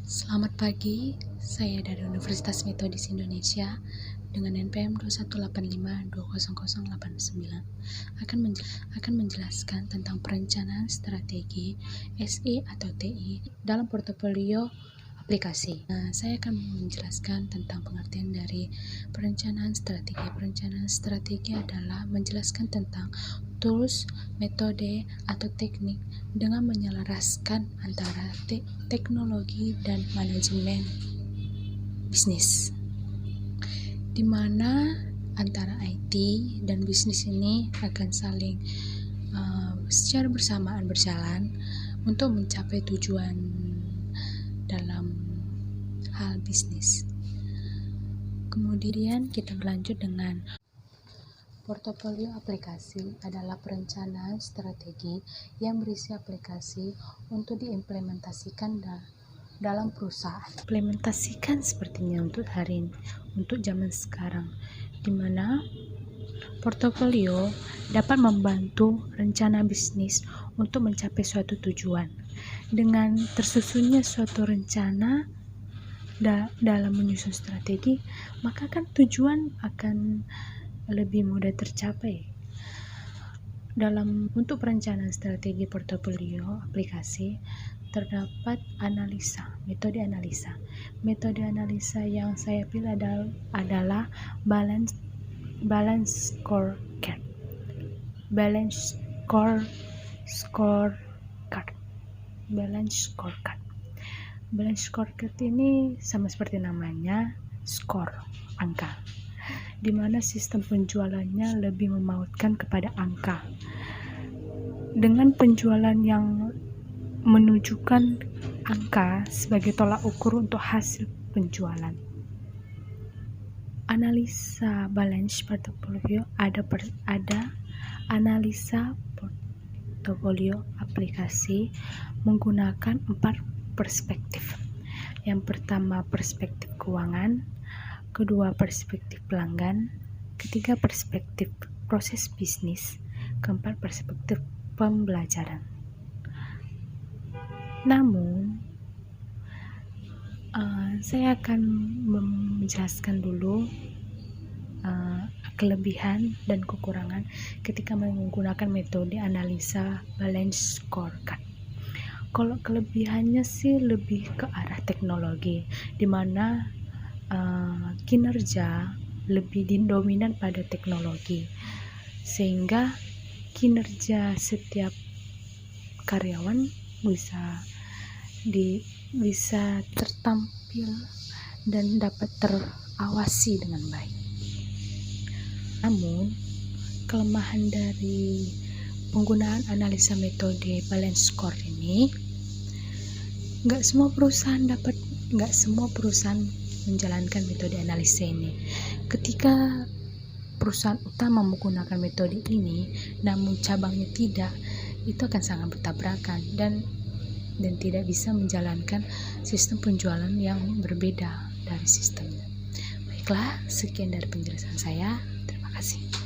Selamat pagi, saya dari Universitas Metodis Indonesia dengan NPM 2185200089 akan menjelaskan tentang perencanaan strategi SI atau TI dalam portofolio aplikasi. Saya akan menjelaskan tentang pengertian dari perencanaan strategi. Perencanaan strategi adalah menjelaskan tentang tools, metode, atau teknik dengan menyelaraskan antara teknologi dan manajemen bisnis, di mana antara IT dan bisnis ini akan saling secara bersamaan berjalan untuk mencapai tujuan dalam hal bisnis. Kemudian kita berlanjut dengan portofolio aplikasi adalah perencanaan strategi yang berisi aplikasi untuk diimplementasikan dalam perusahaan. Implementasikan sepertinya untuk hari ini, untuk zaman sekarang, di mana portofolio dapat membantu rencana bisnis untuk mencapai suatu tujuan. Dengan tersusunnya suatu rencana dalam menyusun strategi, maka kan tujuan akan lebih mudah tercapai. Untuk perencanaan strategi portofolio aplikasi terdapat metode analisa. Metode analisa yang saya pilih adalah balance scorecard. Balance scorecard ini sama seperti namanya, skor, angka, di mana sistem penjualannya lebih memautkan kepada angka. Dengan penjualan yang menunjukkan angka sebagai tolak ukur untuk hasil penjualan. Analisa balance portfolio ada analisa portofolio aplikasi menggunakan 4 perspektif. Yang pertama, perspektif keuangan, kedua, perspektif pelanggan, ketiga, perspektif proses bisnis, keempat, perspektif pembelajaran. Namun, saya akan menjelaskan dulu kelebihan dan kekurangan ketika menggunakan metode analisa balance scorecard. Kalau kelebihannya sih lebih ke arah teknologi, di mana kinerja lebih dominan pada teknologi, sehingga kinerja setiap karyawan bisa tertampil dan dapat terawasi dengan baik. Namun, kelemahan dari penggunaan analisa metode balance score ini, nggak semua perusahaan menjalankan metode analisa ini. Ketika perusahaan utama menggunakan metode ini, namun cabangnya tidak, itu akan sangat bertabrakan dan tidak bisa menjalankan sistem penjualan yang berbeda dari sistemnya. Baiklah, sekian dari penjelasan saya. Terima kasih.